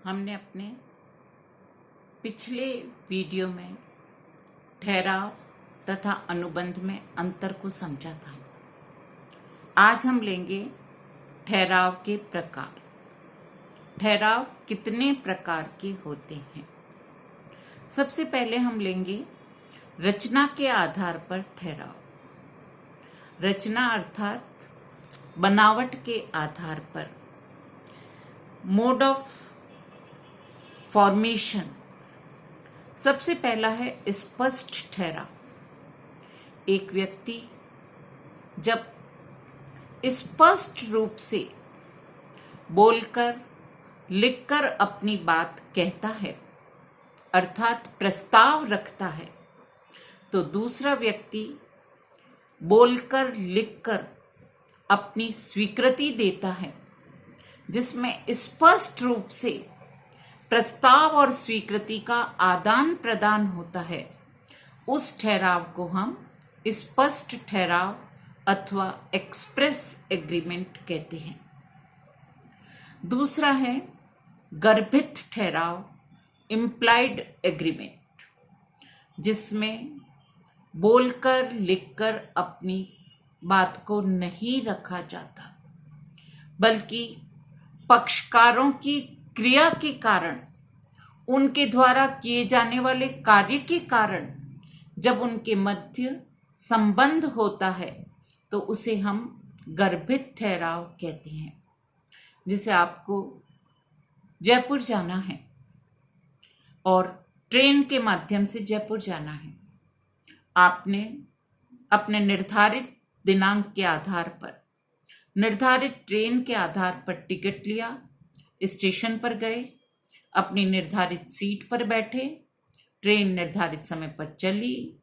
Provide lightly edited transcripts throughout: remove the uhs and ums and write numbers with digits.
हमने अपने पिछले वीडियो में ठहराव तथा अनुबंध में अंतर को समझा था। आज हम लेंगे ठहराव के प्रकार। ठहराव कितने प्रकार के होते हैं? सबसे पहले हम लेंगे रचना के आधार पर ठहराव। रचना अर्थात बनावट के आधार पर, मोड ऑफ फॉर्मेशन। सबसे पहला है स्पष्ट ठहराव। एक व्यक्ति जब स्पष्ट रूप से बोलकर लिखकर अपनी बात कहता है अर्थात प्रस्ताव रखता है, तो दूसरा व्यक्ति बोलकर लिखकर अपनी स्वीकृति देता है, जिसमें स्पष्ट रूप से प्रस्ताव और स्वीकृति का आदान प्रदान होता है। उस ठहराव को हम स्पष्ट ठहराव अथवा एक्सप्रेस एग्रीमेंट कहते हैं। दूसरा है गर्भित ठहराव, इम्प्लाइड एग्रीमेंट, जिसमें बोलकर लिखकर अपनी बात को नहीं रखा जाता, बल्कि पक्षकारों की क्रिया के कारण, उनके द्वारा किए जाने वाले कार्य के कारण जब उनके मध्य संबंध होता है तो उसे हम गर्भित ठहराव कहते हैं। जैसे आपको जयपुर जाना है और ट्रेन के माध्यम से जयपुर जाना है। आपने अपने निर्धारित दिनांक के आधार पर, निर्धारित ट्रेन के आधार पर टिकट लिया, स्टेशन पर गए, अपनी निर्धारित सीट पर बैठे, ट्रेन निर्धारित समय पर चली,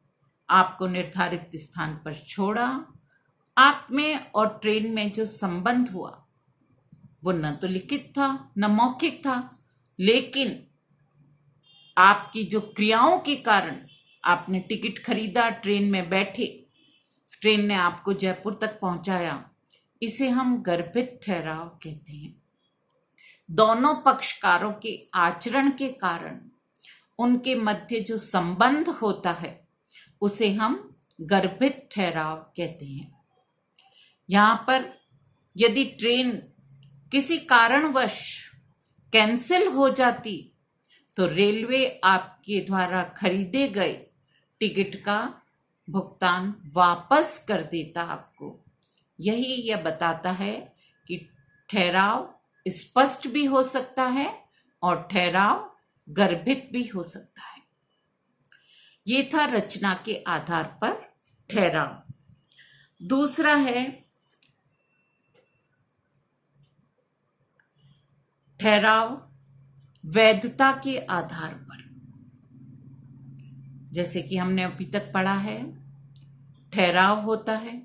आपको निर्धारित स्थान पर छोड़ा। आप में और ट्रेन में जो संबंध हुआ वो न तो लिखित था न मौखिक था, लेकिन आपकी जो क्रियाओं के कारण आपने टिकट खरीदा, ट्रेन में बैठे, ट्रेन ने आपको जयपुर तक पहुंचाया, इसे हम गर्भित ठहराव कहते हैं। दोनों पक्षकारों के आचरण के कारण उनके मध्य जो संबंध होता है उसे हम गर्भित ठहराव कहते हैं। यहाँ पर यदि ट्रेन किसी कारणवश कैंसिल हो जाती तो रेलवे आपके द्वारा खरीदे गए टिकट का भुगतान वापस कर देता आपको। यही यह बताता है कि ठहराव स्पष्ट भी हो सकता है और ठहराव गर्भित भी हो सकता है। ये था रचना के आधार पर ठहराव। दूसरा है ठहराव वैधता के आधार पर। जैसे कि हमने अभी तक पढ़ा है, ठहराव होता है,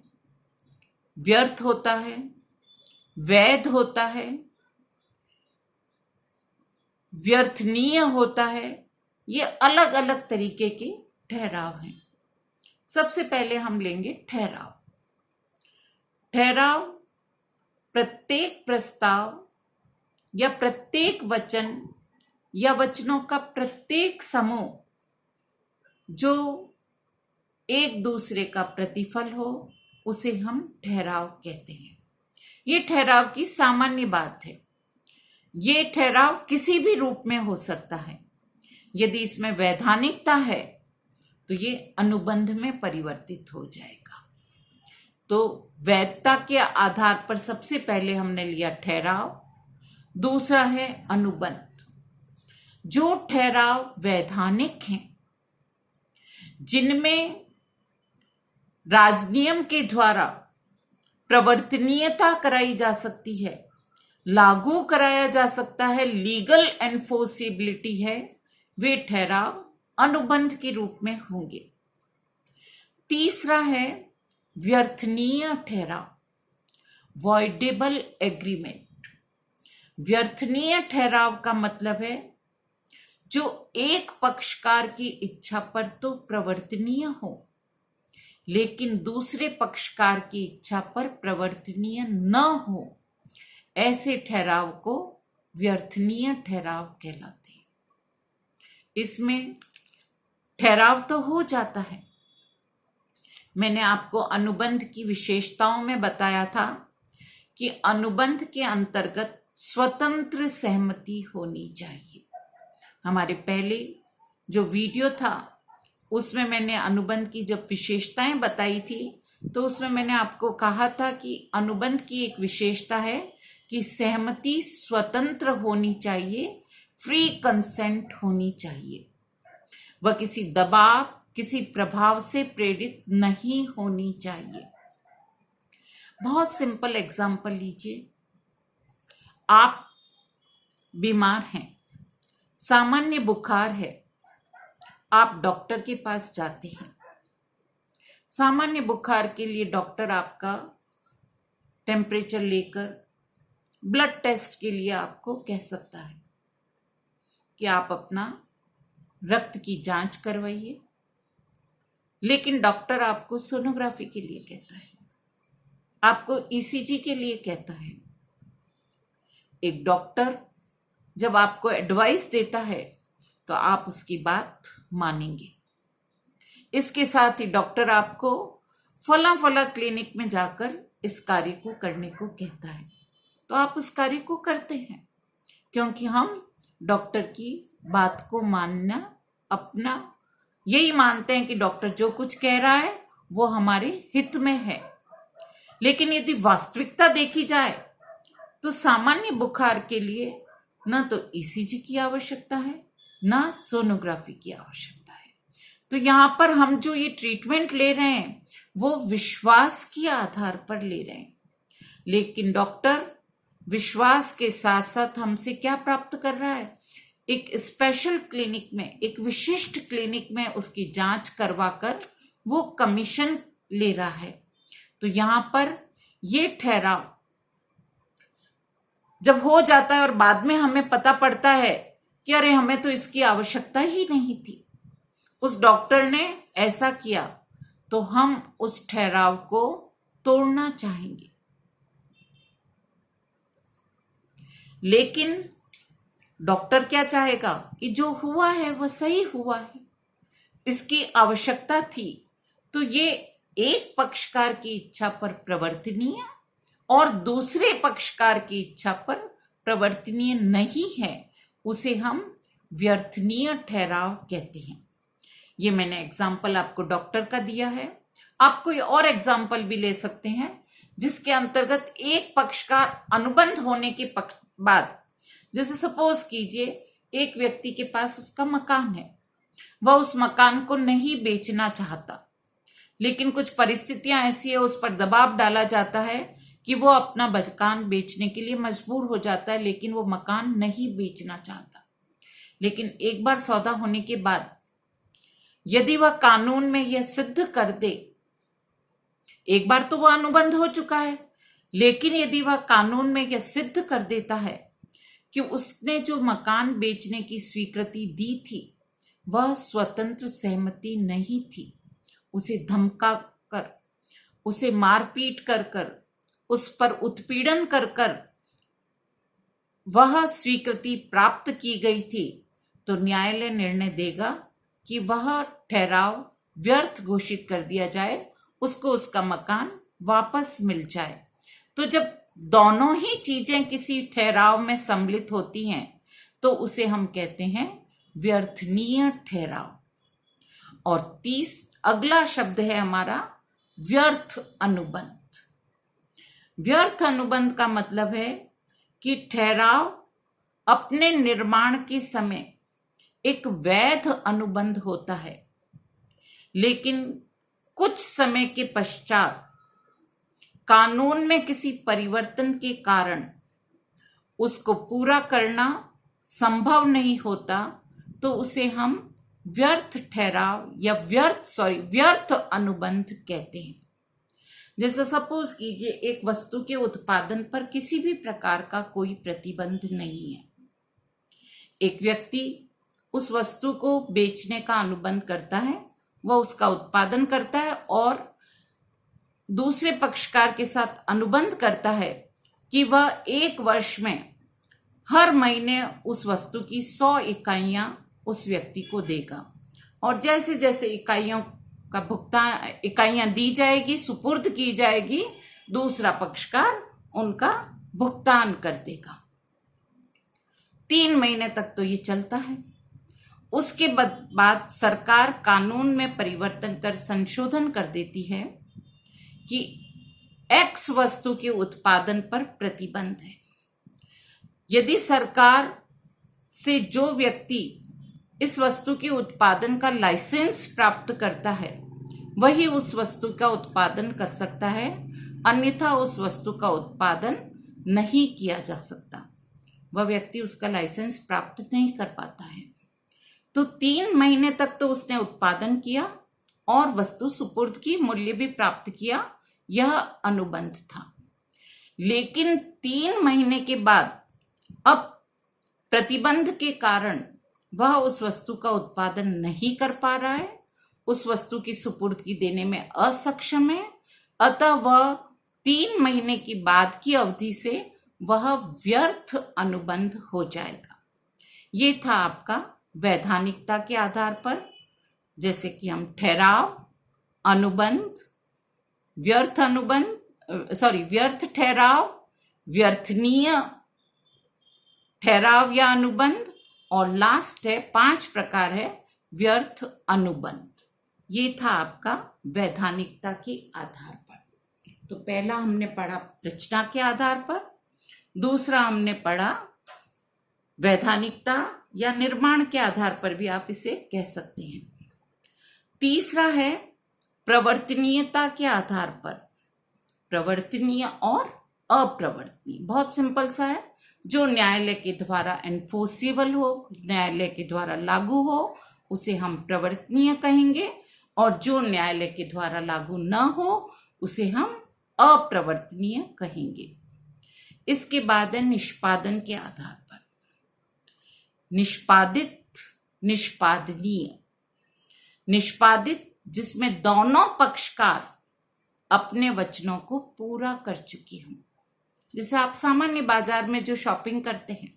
व्यर्थ होता है, वैध होता है, व्यर्थनीय होता है। ये अलग अलग तरीके के ठहराव हैं। सबसे पहले हम लेंगे ठहराव। ठहराव प्रत्येक प्रस्ताव या प्रत्येक वचन या वचनों का प्रत्येक समूह जो एक दूसरे का प्रतिफल हो, उसे हम ठहराव कहते हैं। ये ठहराव की सामान्य बात है। ये ठहराव किसी भी रूप में हो सकता है। यदि इसमें वैधानिकता है तो ये अनुबंध में परिवर्तित हो जाएगा। तो वैधता के आधार पर सबसे पहले हमने लिया ठहराव। दूसरा है अनुबंध। जो ठहराव वैधानिक हैं, जिनमें राजनियम के द्वारा प्रवर्तनीयता कराई जा सकती है, लागू कराया जा सकता है, लीगल एनफोर्सिबिलिटी है, वे ठहराव अनुबंध के रूप में होंगे। तीसरा है व्यर्थनीय ठहराव, वॉइडेबल एग्रीमेंट। व्यर्थनीय ठहराव का मतलब है जो एक पक्षकार की इच्छा पर तो प्रवर्तनीय हो, लेकिन दूसरे पक्षकार की इच्छा पर प्रवर्तनीय न हो, ऐसे ठहराव को व्यर्थनीय ठहराव कहलाते हैं। इसमें ठहराव तो हो जाता है। मैंने आपको अनुबंध की विशेषताओं में बताया था कि अनुबंध के अंतर्गत स्वतंत्र सहमति होनी चाहिए। हमारे पहले जो वीडियो था उसमें मैंने अनुबंध की जब विशेषताएं बताई थी तो उसमें मैंने आपको कहा था कि अनुबंध की एक विशेषता है कि सहमति स्वतंत्र होनी चाहिए, फ्री कंसेंट होनी चाहिए। वह किसी दबाव, किसी प्रभाव से प्रेरित नहीं होनी चाहिए। बहुत सिंपल एग्जाम्पल लीजिए। आप बीमार हैं, सामान्य बुखार है, आप डॉक्टर के पास जाते हैं। सामान्य बुखार के लिए डॉक्टर आपका टेम्परेचर लेकर ब्लड टेस्ट के लिए आपको कह सकता है कि आप अपना रक्त की जांच करवाइए, लेकिन डॉक्टर आपको सोनोग्राफी के लिए कहता है, आपको ईसीजी के लिए कहता है। एक डॉक्टर जब आपको एडवाइस देता है तो आप उसकी बात मानेंगे। इसके साथ ही डॉक्टर आपको फला फला क्लिनिक में जाकर इस कार्य को करने को कहता है, तो आप उस कार्य को करते हैं, क्योंकि हम डॉक्टर की बात को मानना अपना यही मानते हैं कि डॉक्टर जो कुछ कह रहा है वो हमारे हित में है। लेकिन यदि वास्तविकता देखी जाए तो सामान्य बुखार के लिए न तो ईसीजी की आवश्यकता है, न सोनोग्राफी की आवश्यकता है। तो यहां पर हम जो ये ट्रीटमेंट ले रहे हैं वो विश्वास के आधार पर ले रहे हैं, लेकिन डॉक्टर विश्वास के साथ साथ हमसे क्या प्राप्त कर रहा है? एक स्पेशल क्लिनिक में, एक विशिष्ट क्लिनिक में उसकी जांच करवाकर वो कमीशन ले रहा है। तो यहां पर ये ठहराव जब हो जाता है और बाद में हमें पता पड़ता है कि अरे हमें तो इसकी आवश्यकता ही नहीं थी, उस डॉक्टर ने ऐसा किया, तो हम उस ठहराव को तोड़ना चाहेंगे। लेकिन डॉक्टर क्या चाहेगा कि जो हुआ है वह सही हुआ है, इसकी आवश्यकता थी, तो ये एक पक्षकार की इच्छा पर प्रवर्तनीय और दूसरे पक्षकार की इच्छा पर प्रवर्तनीय नहीं है, उसे हम व्यर्थनीय ठहराव कहते हैं। ये मैंने एग्जाम्पल आपको डॉक्टर का दिया है। आप कोई और एग्जाम्पल भी ले सकते हैं जिसके अंतर्गत एक पक्षकार अनुबंध होने के बाद, जैसे सपोज कीजिए एक व्यक्ति के पास उसका मकान है, वह उस मकान को नहीं बेचना चाहता, लेकिन कुछ परिस्थितियां ऐसी है, उस पर दबाव डाला जाता है कि वो अपना मकान बेचने के लिए मजबूर हो जाता है, लेकिन वो मकान नहीं बेचना चाहता। लेकिन एक बार सौदा होने के बाद यदि वह कानून में यह सिद्ध कर दे, एक बार तो वह अनुबंध हो चुका है, लेकिन यदि वह कानून में यह सिद्ध कर देता है कि उसने जो मकान बेचने की स्वीकृति दी थी वह स्वतंत्र सहमति नहीं थी, उसे धमका कर, उसे मारपीट कर कर, उस पर उत्पीड़न कर कर वह स्वीकृति प्राप्त की गई थी, तो न्यायालय निर्णय देगा कि वह ठहराव व्यर्थ घोषित कर दिया जाए, उसको उसका मकान वापस मिल जाए। तो जब दोनों ही चीजें किसी ठहराव में सम्मिलित होती हैं तो उसे हम कहते हैं व्यर्थनीय ठहराव। और अगला शब्द है हमारा व्यर्थ अनुबंध। व्यर्थ अनुबंध का मतलब है कि ठहराव अपने निर्माण के समय एक वैध अनुबंध होता है, लेकिन कुछ समय के पश्चात कानून में किसी परिवर्तन के कारण उसको पूरा करना संभव नहीं होता, तो उसे हम व्यर्थ ठहराव या व्यर्थ अनुबंध कहते हैं। जैसे सपोज कीजिए एक वस्तु के उत्पादन पर किसी भी प्रकार का कोई प्रतिबंध नहीं है, एक व्यक्ति उस वस्तु को बेचने का अनुबंध करता है, वह उसका उत्पादन करता है और दूसरे पक्षकार के साथ अनुबंध करता है कि वह 1 वर्ष में हर महीने उस वस्तु की 100 इकाइयां उस व्यक्ति को देगा और जैसे जैसे इकाइयों का भुगतान, इकाइयां दी जाएगी, सुपुर्द की जाएगी, दूसरा पक्षकार उनका भुगतान कर देगा। 3 महीने तक तो ये चलता है। उसके बाद सरकार कानून में परिवर्तन कर संशोधन कर देती है कि एक्स वस्तु के उत्पादन पर प्रतिबंध है। यदि सरकार से जो व्यक्ति इस वस्तु के उत्पादन का लाइसेंस प्राप्त करता है वही उस वस्तु का उत्पादन कर सकता है, अन्यथा उस वस्तु का उत्पादन नहीं किया जा सकता। वह व्यक्ति उसका लाइसेंस प्राप्त नहीं कर पाता है। तो 3 महीने तक तो उसने उत्पादन किया और वस्तु सुपुर्द की, मूल्य भी प्राप्त किया, यह अनुबंध था। लेकिन 3 महीने के बाद अब प्रतिबंध के कारण वह उस वस्तु का उत्पादन नहीं कर पा रहा है, उस वस्तु की सुपुर्दगी देने में असक्षम है, अतः वह 3 महीने की बाद की अवधि से वह व्यर्थ अनुबंध हो जाएगा। ये था आपका वैधानिकता के आधार पर, जैसे कि हम ठहराव, अनुबंध, व्यर्थ व्यर्थ ठहराव, व्यर्थनीय ठहराव या अनुबंध, और लास्ट है 5 प्रकार है व्यर्थ अनुबंध। ये था आपका वैधानिकता के आधार पर। तो पहला हमने पढ़ा रचना के आधार पर, दूसरा हमने पढ़ा वैधानिकता या निर्माण के आधार पर भी आप इसे कह सकते हैं। तीसरा है प्रवर्तनीयता के आधार पर, प्रवर्तनीय और अप्रवर्तनीय। बहुत सिंपल सा है, जो न्यायालय के द्वारा एनफोर्सेबल हो, न्यायालय के द्वारा लागू हो, उसे हम प्रवर्तनीय कहेंगे, और जो न्यायालय के द्वारा लागू न हो उसे हम अप्रवर्तनीय कहेंगे। इसके बाद है निष्पादन के आधार पर, निष्पादित, निष्पादनीय। निष्पादित जिसमें दोनों पक्षकार अपने वचनों को पूरा कर चुकी हों। जैसे आप सामान्य बाजार में जो शॉपिंग करते हैं,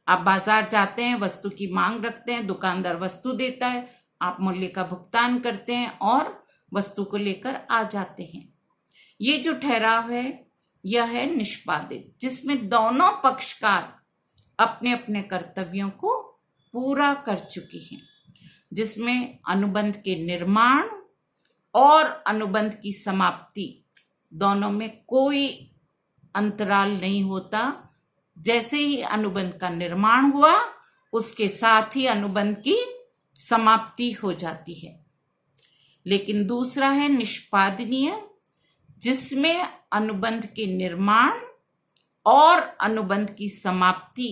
आप बाजार जाते हैं, वस्तु की मांग रखते हैं, दुकानदार वस्तु देता है, आप मूल्य का भुगतान करते हैं और वस्तु को लेकर आ जाते हैं। ये जो ठहराव है यह है निष्पादित, जिसमें दोनों पक्षकार अपने अपने कर्तव्यों को पूरा कर चुके हैं, जिसमें अनुबंध के निर्माण और अनुबंध की समाप्ति दोनों में कोई अंतराल नहीं होता। जैसे ही अनुबंध का निर्माण हुआ उसके साथ ही अनुबंध की समाप्ति हो जाती है। लेकिन दूसरा है निष्पादनीय, जिसमें अनुबंध के निर्माण और अनुबंध की समाप्ति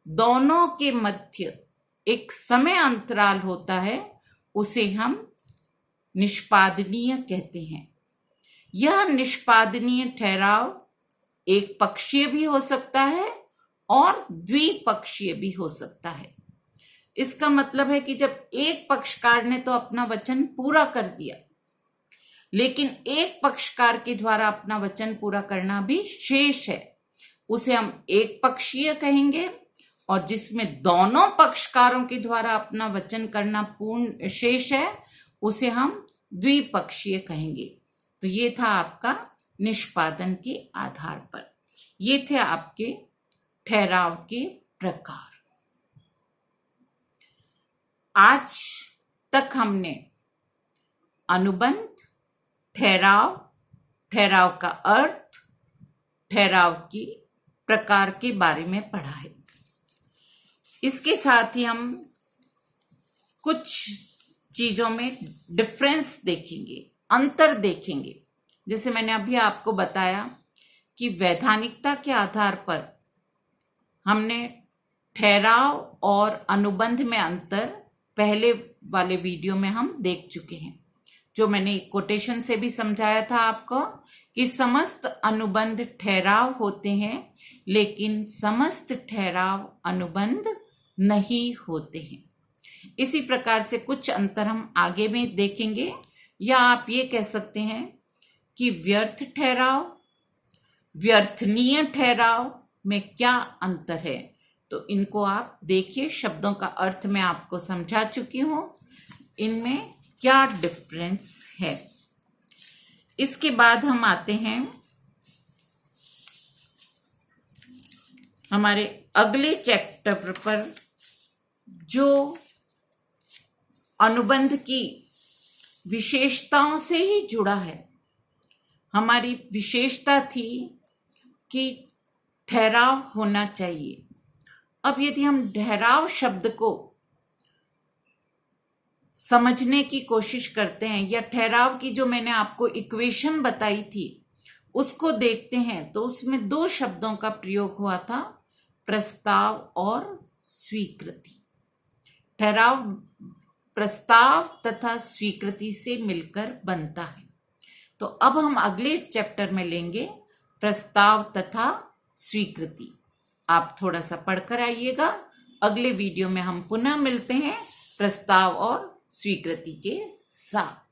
दोनों के मध्य एक समय अंतराल होता है, उसे हम निष्पादनीय कहते हैं। यह निष्पादनीय ठहराव एक पक्षीय भी हो सकता है और द्विपक्षीय भी हो सकता है। इसका मतलब है कि जब एक पक्षकार ने तो अपना वचन पूरा कर दिया, लेकिन एक पक्षकार के द्वारा अपना वचन पूरा करना भी शेष है, उसे हम एक पक्षीय कहेंगे, और जिसमें दोनों पक्षकारों के द्वारा अपना वचन करना पूर्ण शेष है उसे हम द्विपक्षीय कहेंगे। तो ये था आपका निष्पादन के आधार पर। ये थे आपके ठहराव के प्रकार। आज तक हमने अनुबंध, ठहराव, ठहराव का अर्थ, ठहराव की प्रकार के बारे में पढ़ा है। इसके साथ ही हम कुछ चीजों में डिफरेंस देखेंगे, अंतर देखेंगे। जैसे मैंने अभी आपको बताया कि वैधानिकता के आधार पर हमने ठहराव और अनुबंध में अंतर पहले वाले वीडियो में हम देख चुके हैं, जो मैंने एक कोटेशन से भी समझाया था आपको कि समस्त अनुबंध ठहराव होते हैं, लेकिन समस्त ठहराव अनुबंध नहीं होते हैं। इसी प्रकार से कुछ अंतर हम आगे में देखेंगे, या आप ये कह सकते हैं कि व्यर्थ ठहराव, व्यर्थनीय ठहराव में क्या अंतर है, तो इनको आप देखिए, शब्दों का अर्थ मैं आपको समझा चुकी हूं, इनमें क्या डिफरेंस है। इसके बाद हम आते हैं हमारे अगले चैप्टर पर, जो अनुबंध की विशेषताओं से ही जुड़ा है। हमारी विशेषता थी कि ठहराव होना चाहिए। अब यदि हम ठहराव शब्द को समझने की कोशिश करते हैं, या ठहराव की जो मैंने आपको इक्वेशन बताई थी उसको देखते हैं, तो उसमें दो शब्दों का प्रयोग हुआ था, प्रस्ताव और स्वीकृति। ठहराव प्रस्ताव तथा स्वीकृति से मिलकर बनता है। तो अब हम अगले चैप्टर में लेंगे प्रस्ताव तथा स्वीकृति। आप थोड़ा सा पढ़कर आइएगा। अगले वीडियो में हम पुनः मिलते हैं प्रस्ताव और स्वीकृति के साथ।